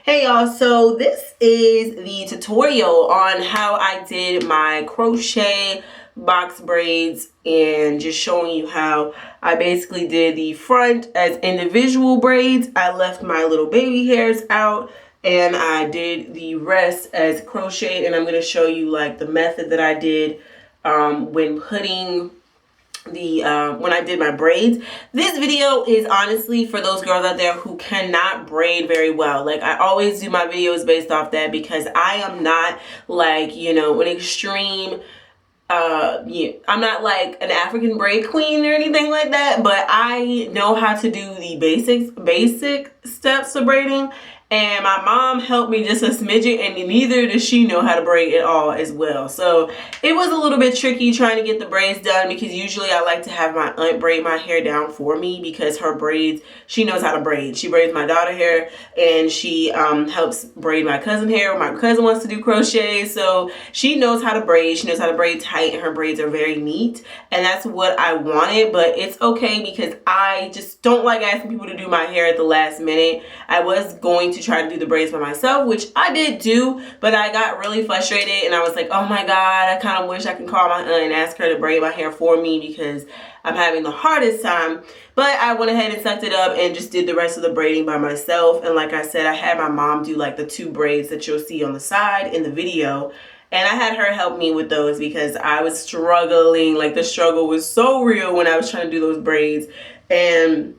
Hey y'all, so this is the tutorial on how I did my crochet box braids and just showing you how I basically did the front as individual braids. I left my little baby hairs out and I did the rest as crochet, and I'm going to show you like the method that I did when putting the when I did my braids. This video is honestly for those girls out there who cannot braid very well. Like, I always do my videos based off that because I am not like, you know, an extreme yeah, I'm not like an African braid queen or anything like that, but I know how to do the basic steps of braiding, and my mom helped me just a smidget, and neither does she know how to braid at all as well. So it was a little bit tricky trying to get the braids done because usually I like to have my aunt braid my hair down for me because her braids, she knows how to braid. She braids my daughter hair, and she helps braid my cousin hair. My cousin wants to do crochet, so she knows how to braid. She knows how to braid tight, and her braids are very neat, and that's what I wanted. But it's okay because I just don't like asking people to do my hair at the last minute. I was going to try to do the braids by myself, which I did do, but I got really frustrated and I was like, oh my god, I kind of wish I could call my aunt and ask her to braid my hair for me because I'm having the hardest time. But I went ahead and sucked it up and just did the rest of the braiding by myself. And like I said, I had my mom do like the 2 braids that you'll see on the side in the video, and I had her help me with those because I was struggling. Like, the struggle was so real when I was trying to do those braids. And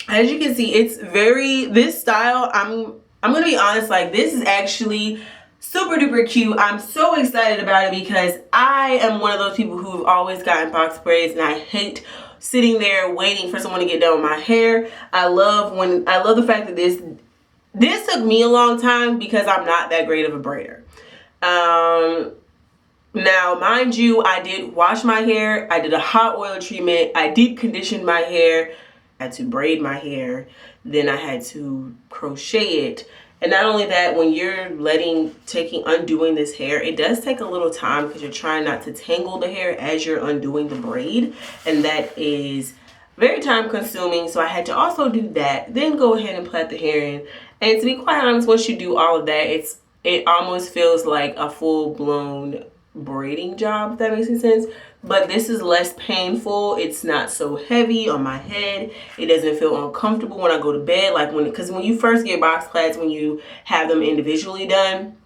as you can see, it's very, this style, I'm gonna be honest, like, this is actually super duper cute. I'm so excited about it because I am one of those people who've always gotten box braids, and I hate sitting there waiting for someone to get done with my hair. I love the fact that this took me a long time because I'm not that great of a braider. Now, mind you, I did wash my hair, I did a hot oil treatment, I deep conditioned my hair, I had to braid my hair, then I had to crochet it. And not only that, when you're undoing this hair, it does take a little time because you're trying not to tangle the hair as you're undoing the braid, and that is very time consuming. So I had to also do that, then go ahead and plait the hair in. And to be quite honest, once you do all of that, it almost feels like a full-blown braiding job, if that makes any sense. But this is less painful. It's not so heavy on my head. It doesn't feel uncomfortable when I go to bed. Like, because when you first get box plaits, when you have them individually done,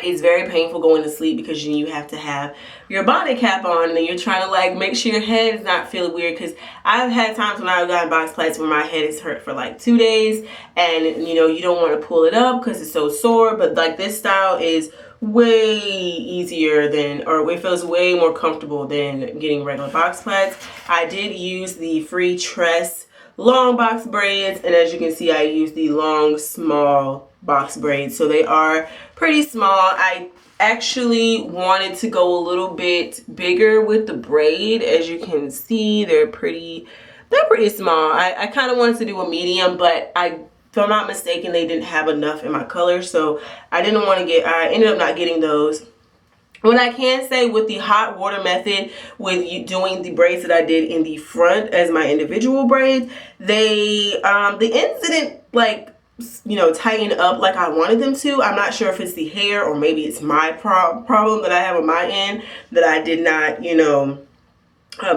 it's very painful going to sleep because you have to have your bonnet cap on, and then you're trying to like make sure your head is not feeling weird. Because I've had times when I've gotten box plaits where my head is hurt for like 2 days, and you know, you don't want to pull it up because it's so sore. But like, this style is way easier than, or it feels way more comfortable than getting regular box plaits. I did use the Freetress long box braids, and as you can see, I used the long small box braids, so they are pretty small. I actually wanted to go a little bit bigger with the braid. As you can see, they're pretty small. I kind of wanted to do a medium, but if I'm not mistaken, they didn't have enough in my color, so I ended up not getting those. What I can say with the hot water method, with you doing the braids that I did in the front as my individual braids, the ends didn't, like, you know, tighten up like I wanted them to. I'm not sure if it's the hair or maybe it's my problem that I have on my end, that I did not, you know,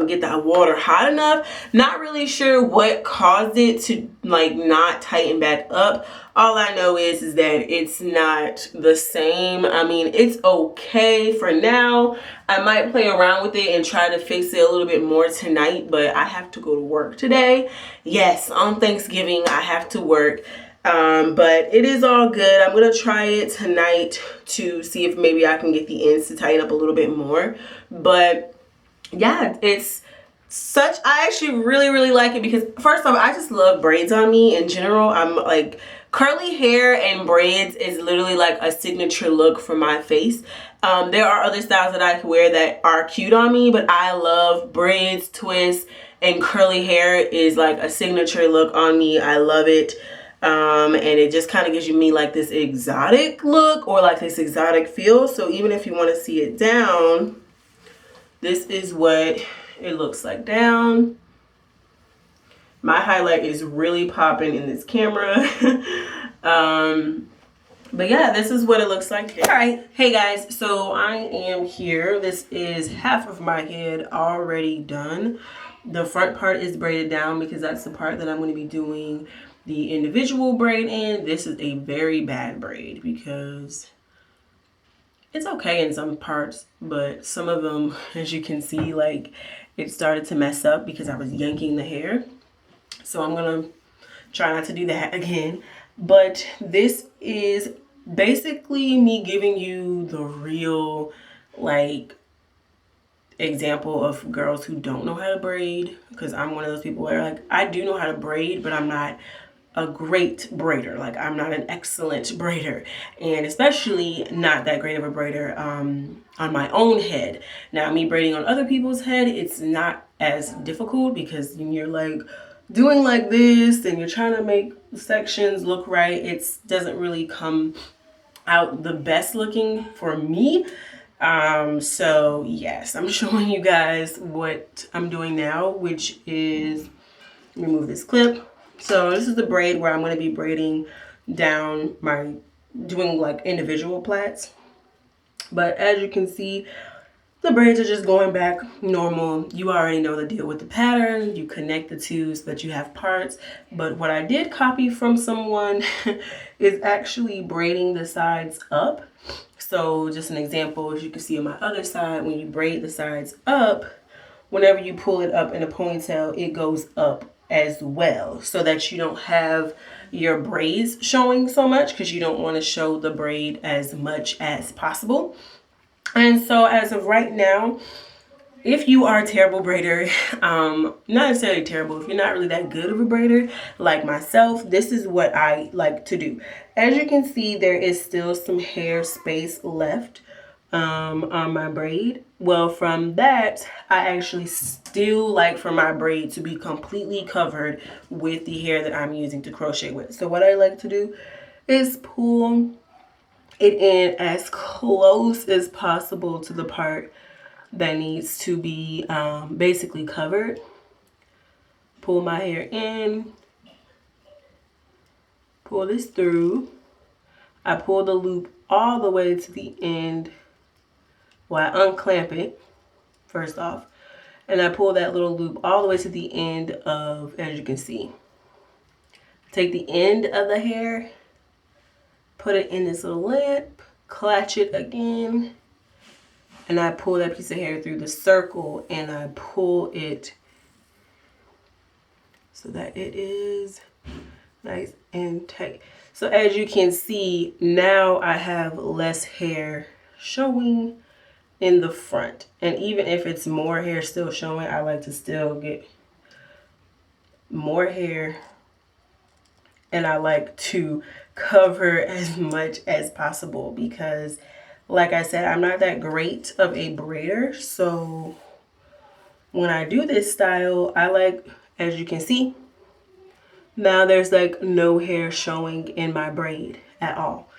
get that water hot enough. Not really sure what caused it to like not tighten back up. All I know is that it's not the same. I mean, it's okay for now. I might play around with it and try to fix it a little bit more tonight, but I have to go to work today. Yes, on Thanksgiving I have to work. But it is all good. I'm gonna try it tonight to see if maybe I can get the ends to tighten up a little bit more. But yeah, it's such, I actually really like it because first off, I just love braids on me in general. I'm like, curly hair and braids is literally like a signature look for my face. There are other styles that I can wear that are cute on me, but I love braids, twists, and curly hair is like a signature look on me. I love it. And it just kind of gives me like this exotic look, or like this exotic feel. So even if you want to see it down, this is what it looks like down. My highlight is really popping in this camera. But yeah, this is what it looks like. All right, hey guys, so I am here. This is half of my head already done. The front part is braided down because that's the part that I'm going to be doing the individual braid in. This is a very bad braid because it's okay in some parts, but some of them, as you can see, like it started to mess up because I was yanking the hair. So I'm going to try not to do that again. But this is basically me giving you the real, like, example of girls who don't know how to braid, because I'm one of those people where, like, I do know how to braid, but I'm not a great braider. Like, I'm not an excellent braider, and especially not that great of a braider on my own head. Now, me braiding on other people's head, it's not as difficult because you're like doing like this and you're trying to make sections look right. It doesn't really come out the best looking for me. So yes, I'm showing you guys what I'm doing now, which is remove this clip. So this is the braid where I'm going to be braiding down doing like individual plaits. But as you can see, the braids are just going back normal. You already know the deal with the pattern. You connect the two so that you have parts. But what I did copy from someone is actually braiding the sides up. So just an example, as you can see on my other side, when you braid the sides up, whenever you pull it up in a ponytail, it goes up as well, so that you don't have your braids showing so much, because you don't want to show the braid as much as possible. And so as of right now, if you are a terrible braider, not necessarily terrible, if you're not really that good of a braider like myself, this is what I like to do. As you can see, there is still some hair space left on my braid. Well, from that, I actually still like for my braid to be completely covered with the hair that I'm using to crochet with. So what I like to do is pull it in as close as possible to the part that needs to be basically covered. Pull my hair in, pull this through. I pull the loop all the way to the end. Well, I unclamp it first off, and I pull that little loop all the way to the end of, as you can see. Take the end of the hair, put it in this little lamp, clutch it again, and I pull that piece of hair through the circle, and I pull it so that it is nice and tight. So as you can see, now I have less hair showing in the front. And even if it's more hair still showing, I like to still get more hair, and I like to cover as much as possible because, like I said, I'm not that great of a braider. So when I do this style, I like, as you can see, now there's like no hair showing in my braid at all.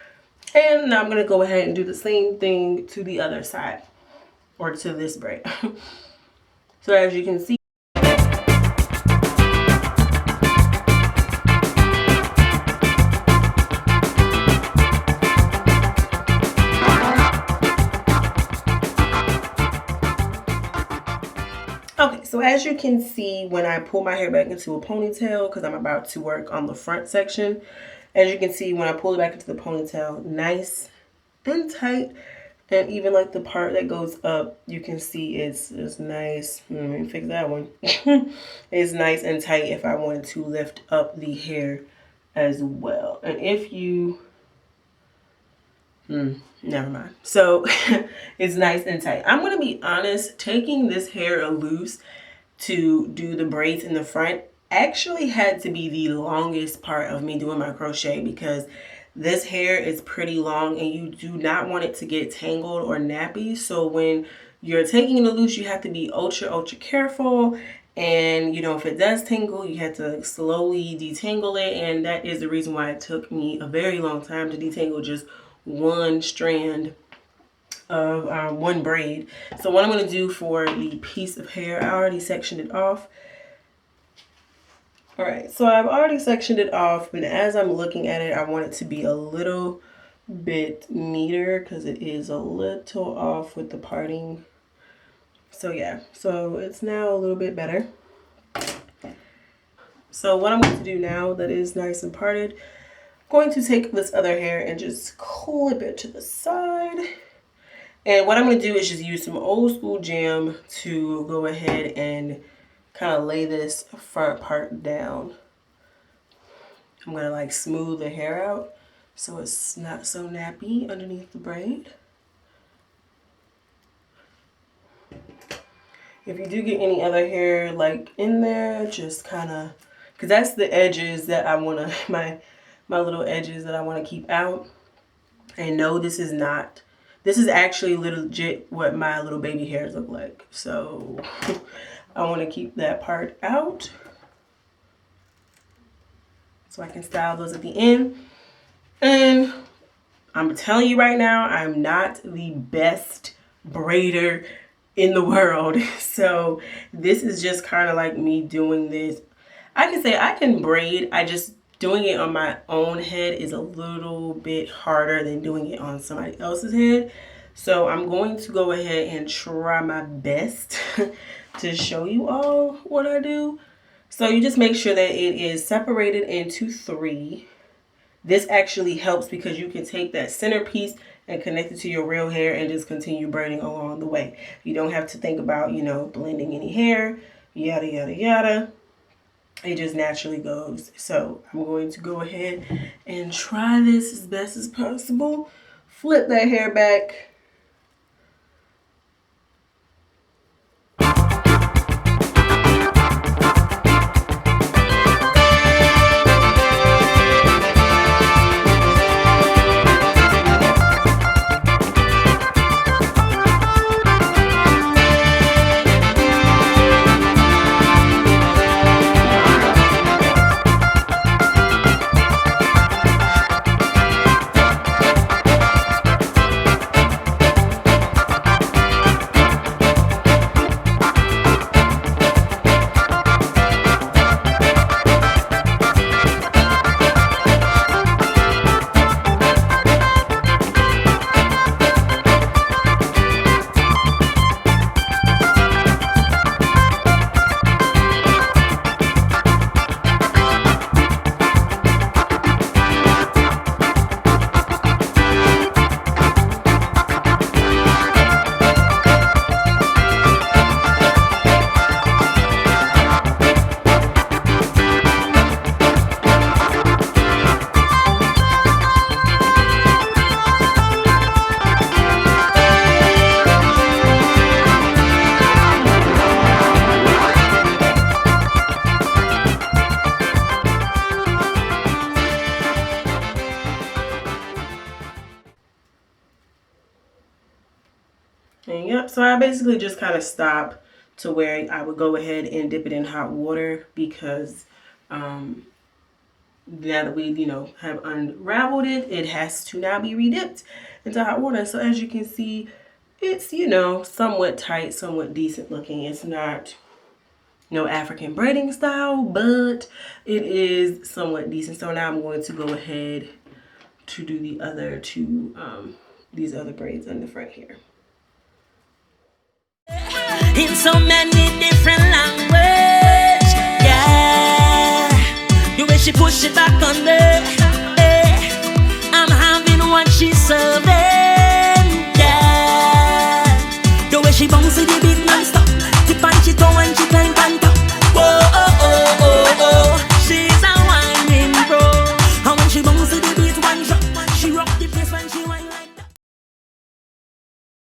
And now I'm going to go ahead and do the same thing to the other side, or to this braid. So as you can see, okay, so as you can see, when I pull my hair back into a ponytail, because I'm about to work on the front section, as you can see, when I pull it back into the ponytail, nice and tight. And even like the part that goes up, you can see it's nice. Let me fix that one. It's nice and tight if I wanted to lift up the hair as well. And if you, never mind. So it's nice and tight. I'm going to be honest, taking this hair loose to do the braids in the front actually had to be the longest part of me doing my crochet, because this hair is pretty long and you do not want it to get tangled or nappy. So when you're taking it loose, you have to be ultra careful. And you know, if it does tangle, you have to slowly detangle it. And that is the reason why it took me a very long time to detangle just one strand of one braid. So what I'm going to do for the piece of hair, I already sectioned it off. All right, so I've already sectioned it off, and as I'm looking at it, I want it to be a little bit neater because it is a little off with the parting. So yeah, so it's now a little bit better. So what I'm going to do now that is nice and parted, I'm going to take this other hair and just clip it to the side. And what I'm going to do is just use some old school jam to go ahead and kind of lay this front part down. I'm going to like smooth the hair out so it's not so nappy underneath the braid. If you do get any other hair like in there, just kind of, because that's the edges that I want to, my little edges that I want to keep out. And no, this is not, this is actually legit what my little baby hairs look like. So I want to keep that part out so I can style those at the end. And I'm telling you right now, I'm not the best braider in the world. So this is just kind of like me doing this. I can say I can braid. I just, doing it on my own head is a little bit harder than doing it on somebody else's head. So I'm going to go ahead and try my best to show you all what I do. So you just make sure that it is separated into 3. This actually helps because you can take that centerpiece and connect it to your real hair and just continue braiding along the way. You don't have to think about, you know, blending any hair, yada, yada, yada. It just naturally goes. So I'm going to go ahead and try this as best as possible. Flip that hair back. And yep, so I basically just kind of stop to where I would go ahead and dip it in hot water because now that we, you know, have unraveled it, it has to now be redipped into hot water. So as you can see, it's, you know, somewhat tight, somewhat decent looking. It's not no African braiding style, but it is somewhat decent. So now I'm going to go ahead to do the other two, these other braids on the front here. In so many different languages, yeah. The way she push it back on the, I'm having what she served.